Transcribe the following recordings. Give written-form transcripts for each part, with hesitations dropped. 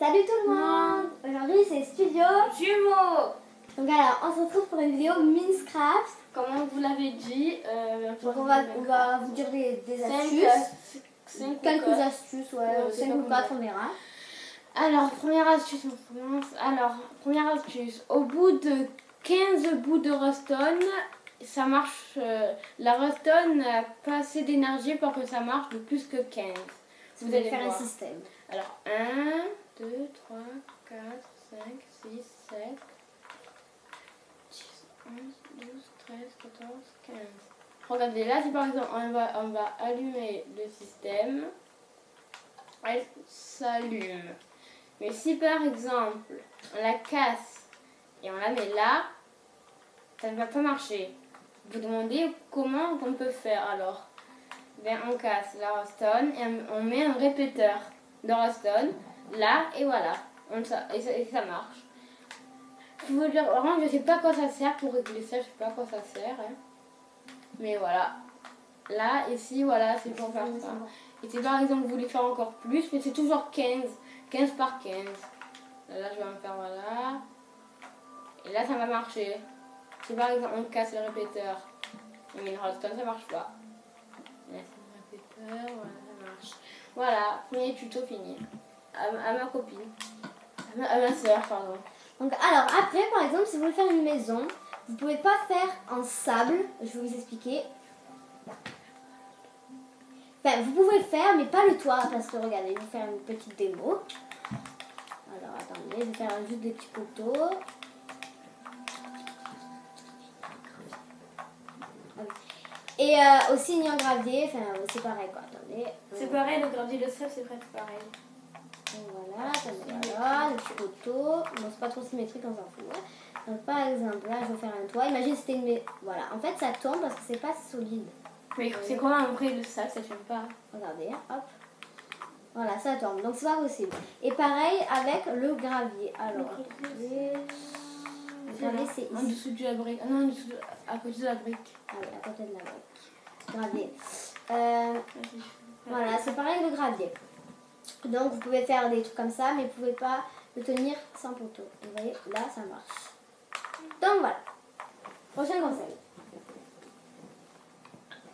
Salut tout le monde. Aujourd'hui c'est Studio Jumeaux. Donc alors on se retrouve pour une vidéo Minecraft. Comme vous l'avez dit, donc on va vous dire des astuces. Quelques astuces, 5 ou 4 on verra. Alors première astuce, on commence. Alors première astuce, au bout de 15 bouts de redstone, ça marche. La redstone n'a pas assez d'énergie pour que ça marche de plus que 15. Vous allez faire un système. Alors 1, 2, 3, 4, 5, 6, 7, 10, 11, 12, 13, 14, 15. Regardez, là si par exemple on va allumer le système, elle s'allume. Mais si par exemple on la casse et on la met là, ça ne va pas marcher. Vous demandez comment on peut faire alors. Ben, on casse la redstone et on met un répéteur de redstone là et voilà. Et ça marche. Je veux dire, vraiment, je sais pas à quoi ça sert pour régler ça, je sais pas à quoi ça sert. Hein. Mais voilà. Là, ici, voilà, c'est pour faire ça. Et si par exemple vous voulez faire encore plus, mais c'est toujours 15. 15 par 15. Là, je vais en faire voilà. Et là, ça va marcher. Si par exemple on casse le répéteur, on met une redstone, ça marche pas. Là, c'est le répéteur, voilà, ça marche. Voilà, premier tuto fini. À ma copine. À ma soeur, pardon. Donc alors après par exemple si vous voulez faire une maison, vous pouvez pas faire en sable, je vais vous expliquer. Enfin vous pouvez le faire mais pas le toit parce que regardez, je vais faire une petite démo. Alors attendez, je vais faire juste des petits poteaux. Et aussi ni en gravier, enfin c'est pareil quoi, attendez. C'est pareil, le gravier de sable c'est presque pareil. Voilà, voilà, le petit poteau. Bon, c'est pas trop symétrique, on s'en fout. Donc, par exemple, là, je vais faire un toit. Imagine c'était une. Voilà, en fait, ça tombe parce que c'est pas solide. Mais c'est quoi en vrai le sable, ça tient pas. Regardez, hop. Voilà, ça tombe. Donc, c'est pas possible. Et pareil avec le gravier. Alors, le gravier, c'est ici. En dessous de la brique. Ah non, à côté de la brique. Ah oui, à côté de la brique. Gravier. Voilà, c'est pareil le gravier. Donc vous pouvez faire des trucs comme ça, mais vous pouvez pas le tenir sans poteau. Vous voyez, là ça marche. Donc voilà. Prochain conseil.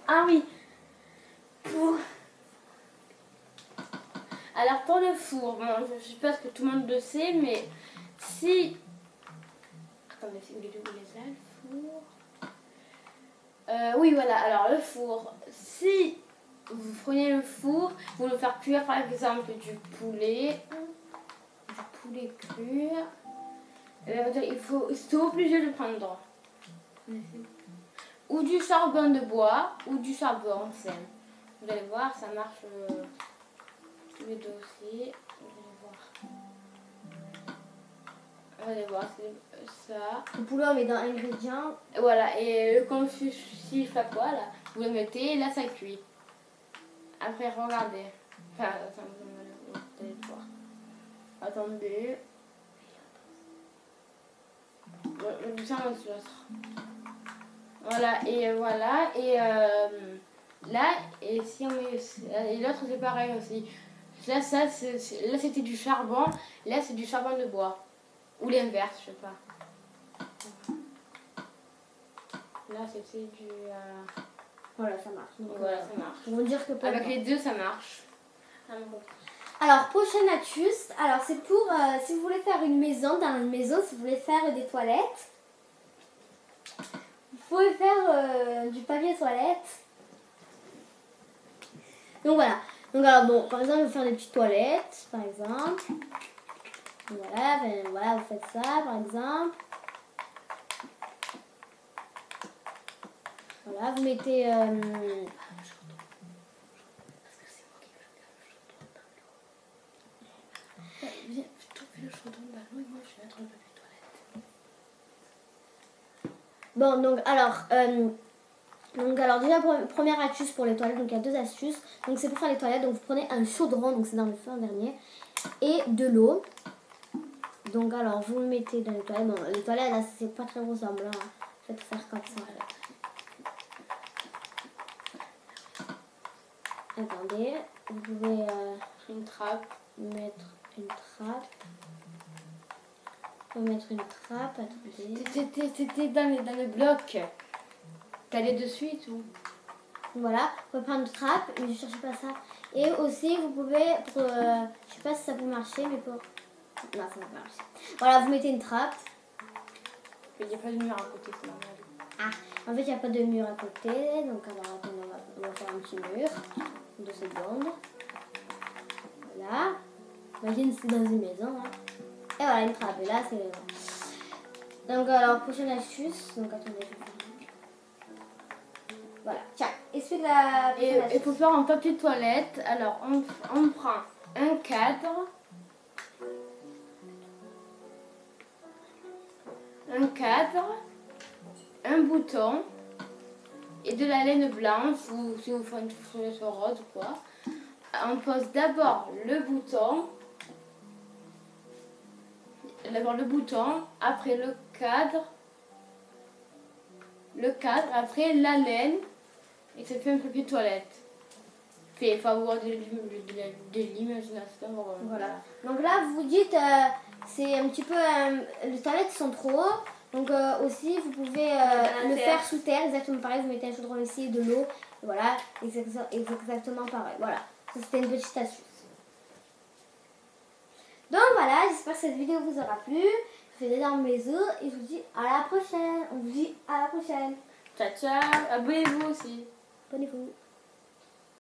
Ah oui. Alors pour le four, bon, je suppose que tout le monde le sait, mais si... Attendez, si vous voulez ça, le four... oui, voilà, alors le four, si vous prenez le four, vous voulez faire cuire par exemple du poulet cru, c'est obligé de prendre ou du charbon de bois ou du charbon simple. Vous allez voir, ça marche tous les deux aussi. Vous allez voir, c'est ça. Le poulet, on met dans ingrédients. Voilà, et le confusif à quoi là, vous le mettez et là ça cuit. Après, regardez. Enfin, attendez, vous allez voir. Attendez. Voilà, et voilà, et là, et si on met. Et l'autre c'est pareil aussi. Là, là c'était du charbon, là c'est du charbon de bois. Ou l'inverse, je sais pas. Là c'était du. Voilà, ça marche. Donc, voilà, ça marche. Pour vous dire que avec les deux, ça marche. Alors, prochaine astuce. Alors, c'est pour si vous voulez faire une maison, dans une maison, si vous voulez faire des toilettes, vous pouvez faire du papier toilette. Donc, voilà. Donc, alors, bon, par exemple, je vais faire des petites toilettes, par exemple. Voilà, ben, voilà, vous faites ça, par exemple. Voilà, vous mettez... Bon, donc alors déjà, première astuce pour les toilettes, donc il y a deux astuces. Donc c'est pour faire les toilettes, donc vous prenez un chaudron, donc c'est dans le feu en dernier, et de l'eau. Donc alors, vous le mettez dans les toilettes. Bon, les toilettes, là, c'est pas très ressemblant. Hein. Faites faire comme ça. Attendez, vous pouvez une trappe, mettre une trappe. On va mettre une trappe, attendez. C'était dans le bloc. T'allais dessus et tout. Voilà, on va prendre une trappe, mais je cherche pas ça. Et aussi, vous pouvez, pour, je sais pas si ça peut marcher, mais pour... Non, ça va pas marcher. Voilà, vous mettez une trappe. Il n'y a pas de mur à côté, c'est normal. Ah, en fait, il n'y a pas de mur à côté, donc alors attendez, on va faire un petit mur. 2 secondes. Voilà. Imagine c'est dans une maison. Hein. Et voilà, une trappe. Et là, c'est... Donc, alors, prochaine astuce. Donc, attendez, je vais faire... Voilà, tiens, explique la prochaine Et astuce. il faut faire un papier toilette. Alors, on prend un cadre. Un cadre. Un bouton. Et de la laine blanche, ou si vous faites une fenêtre rose ou quoi. On pose d'abord le bouton. D'abord le bouton, après le cadre, après la laine, et ça fait un papier toilette. Il faut avoir de l'imagination. Voilà. Donc là, vous vous dites, c'est un petit peu, les toilettes sont trop hauts, donc aussi vous pouvez le faire sous terre, exactement pareil, vous mettez un chaudron ici et de l'eau, voilà, exactement pareil. Voilà, ça c'était une petite astuce. Donc voilà, j'espère que cette vidéo vous aura plu. Je vous fais d'énormes bisous et je vous dis à la prochaine. On vous dit à la prochaine. Ciao, ciao. Abonnez-vous aussi. Abonnez-vous.